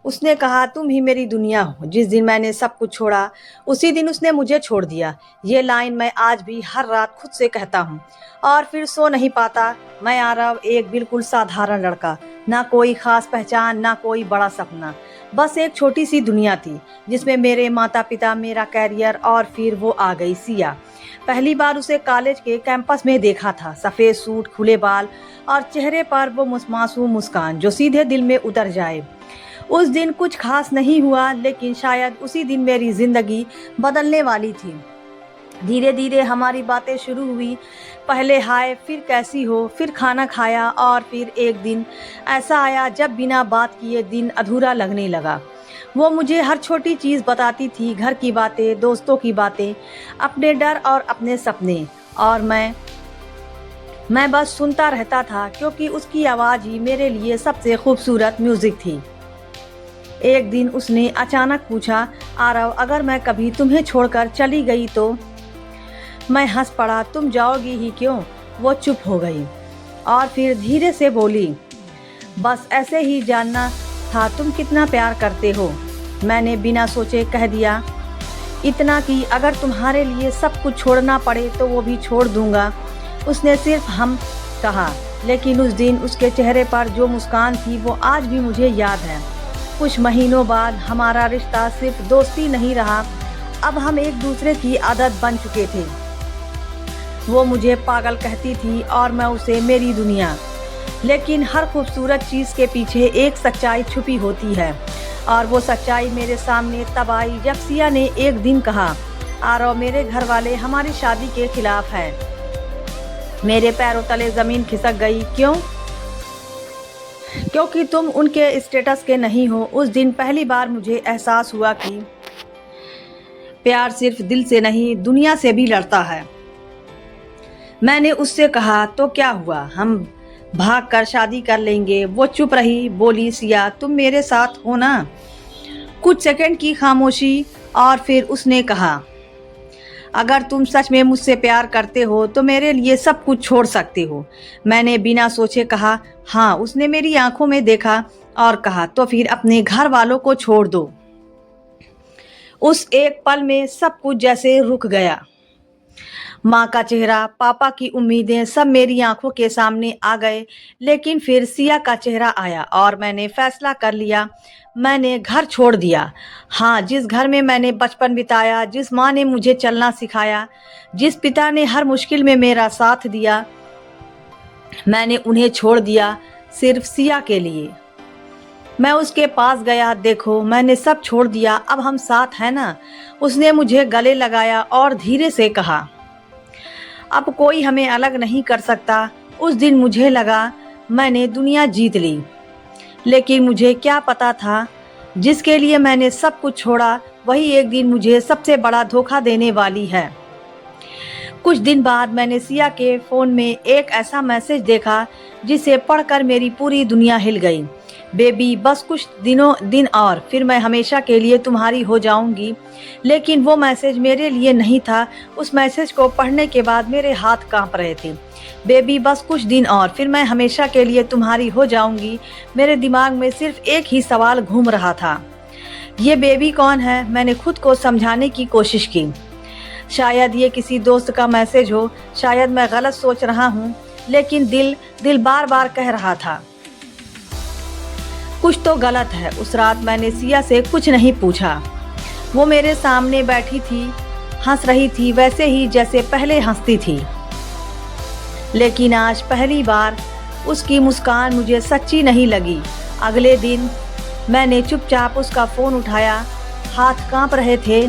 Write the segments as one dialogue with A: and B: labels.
A: उसने कहा तुम ही मेरी दुनिया हो। जिस दिन मैंने सब कुछ छोड़ा उसी दिन उसने मुझे छोड़ दिया। ये लाइन मैं आज भी हर रात खुद से कहता हूँ और फिर सो नहीं पाता। मैं आरव एक बिल्कुल साधारण लड़का, ना कोई खास पहचान, ना कोई बड़ा सपना, बस एक छोटी सी दुनिया थी जिसमें मेरे माता पिता, मेरा कैरियर और फिर वो आ गई सिया। पहली बार उसे कॉलेज के कैंपस में देखा था। सफ़ेद सूट, खुले बाल और चेहरे पर वो मासूम मुस्कान जो सीधे दिल में उतर जाए। उस दिन कुछ खास नहीं हुआ, लेकिन शायद उसी दिन मेरी जिंदगी बदलने वाली थी। धीरे धीरे हमारी बातें शुरू हुई। पहले हाय, फिर कैसी हो, फिर खाना खाया और फिर एक दिन ऐसा आया जब बिना बात किए दिन अधूरा लगने लगा। वो मुझे हर छोटी चीज़ बताती थी, घर की बातें, दोस्तों की बातें, अपने डर और अपने सपने, और मैं बस सुनता रहता था क्योंकि उसकी आवाज़ ही मेरे लिए सबसे खूबसूरत म्यूज़िक थी। एक दिन उसने अचानक पूछा, आरव अगर मैं कभी तुम्हें छोड़कर चली गई तो? मैं हंस पड़ा, तुम जाओगी ही क्यों? वो चुप हो गई और फिर धीरे से बोली, बस ऐसे ही जानना था तुम कितना प्यार करते हो। मैंने बिना सोचे कह दिया, इतना कि अगर तुम्हारे लिए सब कुछ छोड़ना पड़े तो वो भी छोड़ दूंगा। उसने सिर्फ हम कहा, लेकिन उस दिन उसके चेहरे पर जो मुस्कान थी वो आज भी मुझे याद है। कुछ महीनों बाद हमारा रिश्ता सिर्फ दोस्ती नहीं रहा, अब हम एक दूसरे की आदत बन चुके थे। वो मुझे पागल कहती थी और मैं उसे मेरी दुनिया। लेकिन हर खूबसूरत चीज़ के पीछे एक सच्चाई छुपी होती है, और वो सच्चाई मेरे सामने तब आई जब सिया ने एक दिन कहा, आरव मेरे घर वाले हमारी शादी के खिलाफ हैं। मेरे पैरों तले ज़मीन खिसक गई। क्यों? क्योंकि तुम उनके स्टेटस के नहीं हो। उस दिन पहली बार मुझे एहसास हुआ कि प्यार सिर्फ दिल से नहीं, दुनिया से भी लड़ता है। मैंने उससे कहा, तो क्या हुआ, हम भाग कर शादी कर लेंगे। वो चुप रही, बोली, सिया तुम मेरे साथ हो ना? कुछ सेकंड की खामोशी और फिर उसने कहा, अगर तुम सच में मुझसे प्यार करते हो तो मेरे लिए सब कुछ छोड़ सकते हो। मैंने बिना सोचे कहा, हाँ। उसने मेरी आंखों में देखा और कहा, तो फिर अपने घर वालों को छोड़ दो। उस एक पल में सब कुछ जैसे रुक गया। माँ का चेहरा, पापा की उम्मीदें, सब मेरी आंखों के सामने आ गए। लेकिन फिर सिया का चेहरा आया और मैंने फैसला कर लिया। मैंने घर छोड़ दिया। हाँ, जिस घर में मैंने बचपन बिताया, जिस माँ ने मुझे चलना सिखाया, जिस पिता ने हर मुश्किल में मेरा साथ दिया, मैंने उन्हें छोड़ दिया सिर्फ सिया के लिए। मैं उसके पास गया, देखो मैंने सब छोड़ दिया, अब हम साथ हैं ना? उसने मुझे गले लगाया और धीरे से कहा, अब कोई हमें अलग नहीं कर सकता। उस दिन मुझे लगा मैंने दुनिया जीत ली, लेकिन मुझे क्या पता था जिसके लिए मैंने सब कुछ छोड़ा वही एक दिन मुझे सबसे बड़ा धोखा देने वाली है। कुछ दिन बाद मैंने सिया के फ़ोन में एक ऐसा मैसेज देखा जिसे पढ़कर मेरी पूरी दुनिया हिल गई। बेबी, बस कुछ दिन और फिर मैं हमेशा के लिए तुम्हारी हो जाऊंगी। लेकिन वो मैसेज मेरे लिए नहीं था। उस मैसेज को पढ़ने के बाद मेरे हाथ कांप रहे थे। बेबी, बस कुछ दिन और फिर मैं हमेशा के लिए तुम्हारी हो जाऊंगी। मेरे दिमाग में सिर्फ एक ही सवाल घूम रहा था, ये बेबी कौन है? मैंने खुद को समझाने की कोशिश की। शायद ये किसी दोस्त का मैसेज हो, शायद मैं गलत सोच रहा हूँ, लेकिन दिल बार बार कह रहा था कुछ तो गलत है। उस रात मैंने सिया से कुछ नहीं पूछा। वो मेरे सामने बैठी थी, हंस रही थी वैसे ही जैसे पहले हंसती थी। लेकिन आज पहली बार उसकी मुस्कान मुझे सच्ची नहीं लगी। अगले दिन मैंने चुपचाप उसका फ़ोन उठाया। हाथ कांप रहे थे,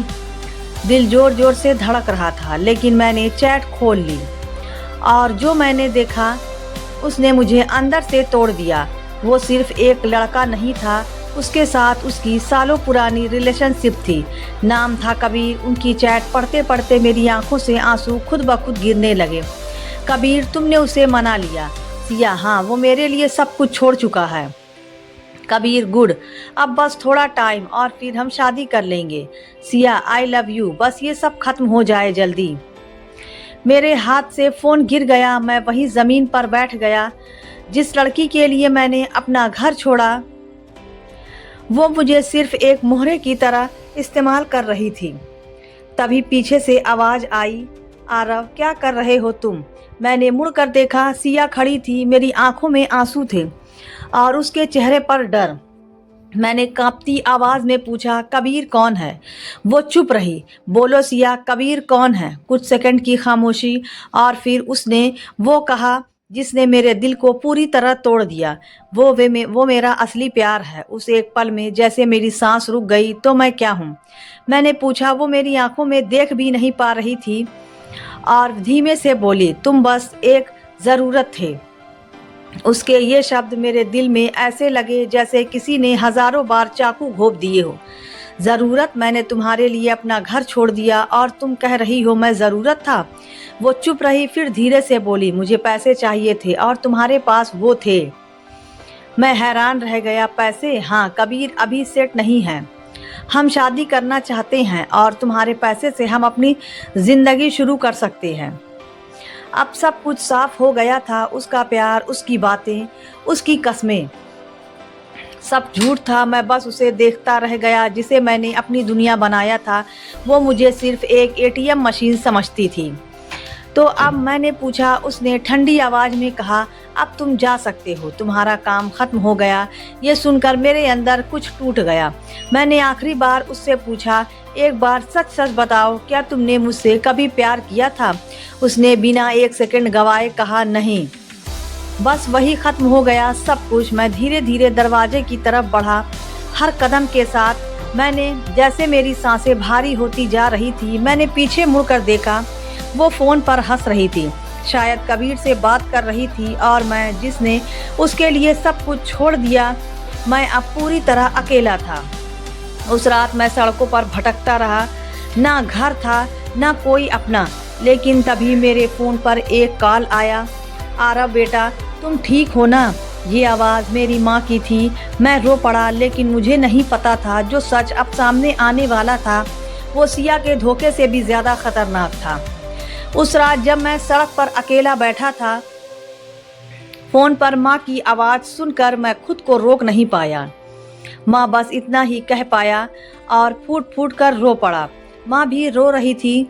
A: दिल जोर जोर से धड़क रहा था, लेकिन मैंने चैट खोल ली और जो मैंने देखा उसने मुझे अंदर से तोड़ दिया। वो सिर्फ एक लड़का नहीं था, उसके साथ उसकी सालों पुरानी रिलेशनशिप थी। नाम था कबीर। उनकी चैट पढ़ते पढ़ते मेरी आंखों से आंसू खुद ब खुद गिरने लगे। कबीर, तुमने उसे मना लिया? सिया, हाँ, वो मेरे लिए सब कुछ छोड़ चुका है। कबीर, गुड, अब बस थोड़ा टाइम और फिर हम शादी कर लेंगे। सिया, आई लव यू, बस ये सब खत्म हो जाए जल्दी। मेरे हाथ से फ़ोन गिर गया। मैं वहीं ज़मीन पर बैठ गया जिस लड़की के लिए मैंने अपना घर छोड़ा। वो मुझे सिर्फ एक मोहरे की तरह इस्तेमाल कर रही थी। तभी पीछे से आवाज़ आई, आरव क्या कर रहे हो तुम? मैंने मुड़कर देखा, सिया खड़ी थी, मेरी आंखों में आंसू थे और उसके चेहरे पर डर। मैंने कांपती आवाज़ में पूछा, कबीर कौन है? वो चुप रही। बोलो सिया, कबीर कौन है? कुछ सेकंड की खामोशी और फिर उसने वो कहा जिसने मेरे दिल को पूरी तरह तोड़ दिया। वो मेरा असली प्यार है। उस एक पल में जैसे मेरी सांस रुक गई। तो मैं क्या हूँ? मैंने पूछा। वो मेरी आंखों में देख भी नहीं पा रही थी और धीमे से बोली, तुम बस एक ज़रूरत थे। उसके ये शब्द मेरे दिल में ऐसे लगे जैसे किसी ने हजारों बार चाकू घोंप दिए हो। ज़रूरत? मैंने तुम्हारे लिए अपना घर छोड़ दिया और तुम कह रही हो मैं ज़रूरत था? वो चुप रही, फिर धीरे से बोली, मुझे पैसे चाहिए थे और तुम्हारे पास वो थे। मैं हैरान रह गया। पैसे? हाँ कबीर, अभी सेट नहीं है। हम शादी करना चाहते हैं और तुम्हारे पैसे से हम अपनी ज़िंदगी शुरू कर सकते हैं। अब सब कुछ साफ हो गया था। उसका प्यार, उसकी बातें, उसकी कस्में, सब झूठ था। मैं बस उसे देखता रह गया जिसे मैंने अपनी दुनिया बनाया था। वो मुझे सिर्फ एक एटीएम मशीन समझती थी। तो अब मैंने पूछा। उसने ठंडी आवाज़ में कहा, अब तुम जा सकते हो, तुम्हारा काम ख़त्म हो गया। ये सुनकर मेरे अंदर कुछ टूट गया। मैंने आखिरी बार उससे पूछा, एक बार सच सच बताओ, क्या तुमने मुझसे कभी प्यार किया था? उसने बिना एक सेकंड गवाए कहा, नहीं। बस वही ख़त्म हो गया सब कुछ। मैं धीरे धीरे दरवाजे की तरफ बढ़ा। हर कदम के साथ मैंने जैसे मेरी सांसें भारी होती जा रही थी। मैंने पीछे मुड़कर देखा। वो फ़ोन पर हंस रही थी, शायद कबीर से बात कर रही थी। और मैं, जिसने उसके लिए सब कुछ छोड़ दिया, मैं अब पूरी तरह अकेला था। उस रात मैं सड़कों पर भटकता रहा। ना घर था, ना कोई अपना। लेकिन तभी मेरे फ़ोन पर एक कॉल आया। आरव बेटा, तुम ठीक हो ना? ये आवाज़ मेरी माँ की थी। मैं रो पड़ा, लेकिन मुझे नहीं पता था जो सच अब सामने आने वाला था वो सिया के धोखे से भी ज़्यादा खतरनाक था। उस रात जब मैं सड़क पर अकेला बैठा था, फ़ोन पर माँ की आवाज़ सुनकर मैं खुद को रोक नहीं पाया। माँ बस इतना ही कह पाया और फूट फूट कर रो पड़ा। माँ भी रो रही थी।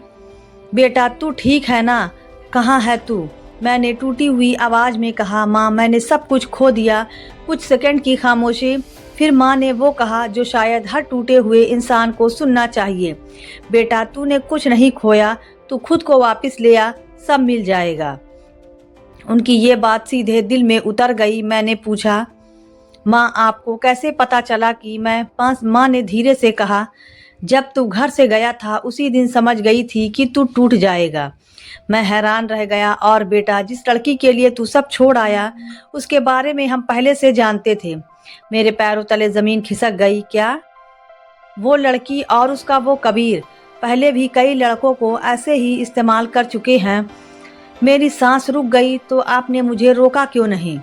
A: बेटा तू ठीक है ना? कहाँ है तू? मैंने टूटी हुई आवाज़ में कहा, माँ मैंने सब कुछ खो दिया। कुछ सेकंड की खामोशी, फिर माँ ने वो कहा जो शायद हर टूटे हुए इंसान को सुनना चाहिए, बेटा तूने कुछ नहीं खोया, तू खुद को वापस ले आ, सब मिल जाएगा। उनकी ये बात सीधे दिल में उतर गई। मैंने पूछा, माँ आपको कैसे पता चला कि मैं पास? माँ ने धीरे से कहा, जब तू घर से गया था उसी दिन समझ गई थी कि तू टूट जाएगा। मैं हैरान रह गया। और बेटा, जिस लड़की के लिए तू सब छोड़ आया उसके बारे में हम पहले से जानते थे। मेरे पैरों तले ज़मीन खिसक गई। क्या? वो लड़की और उसका वो कबीर पहले भी कई लड़कों को ऐसे ही इस्तेमाल कर चुके हैं। मेरी सांस रुक गई। तो आपने मुझे रोका क्यों नहीं?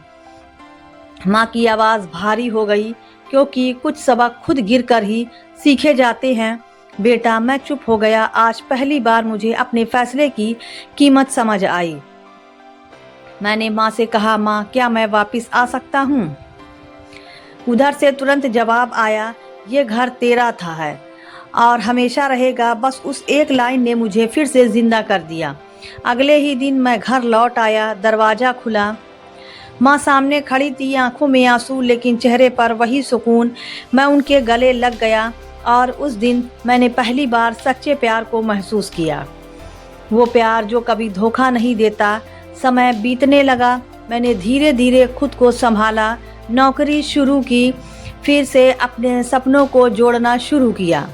A: माँ की आवाज़ भारी हो गई, क्योंकि कुछ सबक खुद गिर कर ही सीखे जाते हैं। बेटा मैं चुप हो गया। आज पहली बार मुझे अपने फैसले की कीमत समझ आई। मैंने माँ से कहा, माँ क्या मैं वापस आ सकता हूँ? उधर से तुरंत जवाब आया, ये घर तेरा था है और हमेशा रहेगा। बस उस एक लाइन ने मुझे फिर से जिंदा कर दिया। अगले ही दिन मैं घर लौट आया। दरवाज़ा खुला। माँ सामने खड़ी थी, आंखों में आंसू लेकिन चेहरे पर वही सुकून। मैं उनके गले लग गया और उस दिन मैंने पहली बार सच्चे प्यार को महसूस किया। वो प्यार जो कभी धोखा नहीं देता। समय बीतने लगा। मैंने धीरे धीरे खुद को संभाला, नौकरी शुरू की, फिर से अपने सपनों को जोड़ना शुरू किया।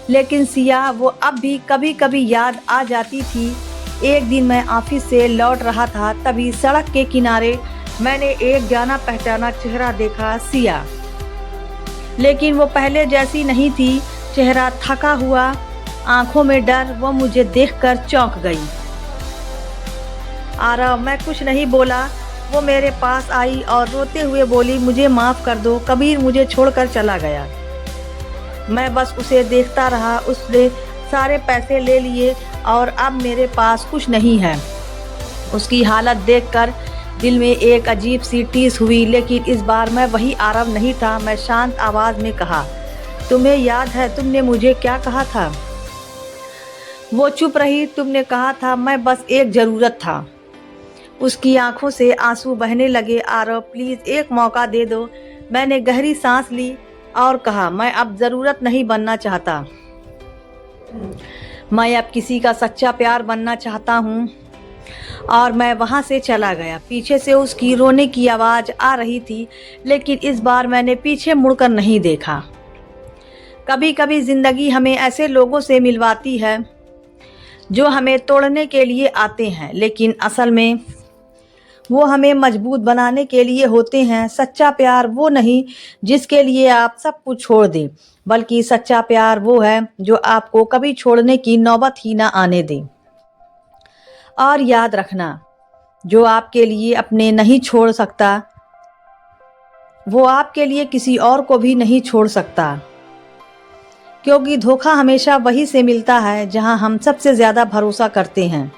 A: लेकिन सिया वो अब भी कभी कभी याद आ जाती थी। एक दिन मैं ऑफिस से लौट रहा था, तभी सड़क के किनारे मैंने एक जाना पहचाना चेहरा देखा, सिया। लेकिन वो पहले जैसी नहीं थी। चेहरा थका हुआ, आंखों में डर। वो मुझे देखकर चौंक गई। आरव, मैं कुछ नहीं बोला। वो मेरे पास आई और रोते हुए बोली, मुझे माफ़ कर दो, कबीर मुझे छोड़कर चला गया। मैं बस उसे देखता रहा। उसने सारे पैसे ले लिए और अब मेरे पास कुछ नहीं है। उसकी हालत देखकर दिल में एक अजीब सी टीस हुई, लेकिन इस बार मैं वही आरव नहीं था। मैं शांत आवाज में कहा, तुम्हें याद है तुमने मुझे क्या कहा था? वो चुप रही। तुमने कहा था मैं बस एक ज़रूरत था। उसकी आंखों से आंसू बहने लगे। आरव प्लीज़ एक मौका दे दो। मैंने गहरी सांस ली और कहा, मैं अब ज़रूरत नहीं बनना चाहता। मैं अब किसी का सच्चा प्यार बनना चाहता हूँ। और मैं वहाँ से चला गया। पीछे से उसकी रोने की आवाज़ आ रही थी, लेकिन इस बार मैंने पीछे मुड़कर नहीं देखा। कभी कभी ज़िंदगी हमें ऐसे लोगों से मिलवाती है जो हमें तोड़ने के लिए आते हैं, लेकिन असल में वो हमें मजबूत बनाने के लिए होते हैं। सच्चा प्यार वो नहीं जिसके लिए आप सब कुछ छोड़ दें, बल्कि सच्चा प्यार वो है जो आपको कभी छोड़ने की नौबत ही ना आने दे। और याद रखना, जो आपके लिए अपने नहीं छोड़ सकता, वो आपके लिए किसी और को भी नहीं छोड़ सकता। क्योंकि धोखा हमेशा वही से मिलता है जहां हम सबसे ज़्यादा भरोसा करते हैं।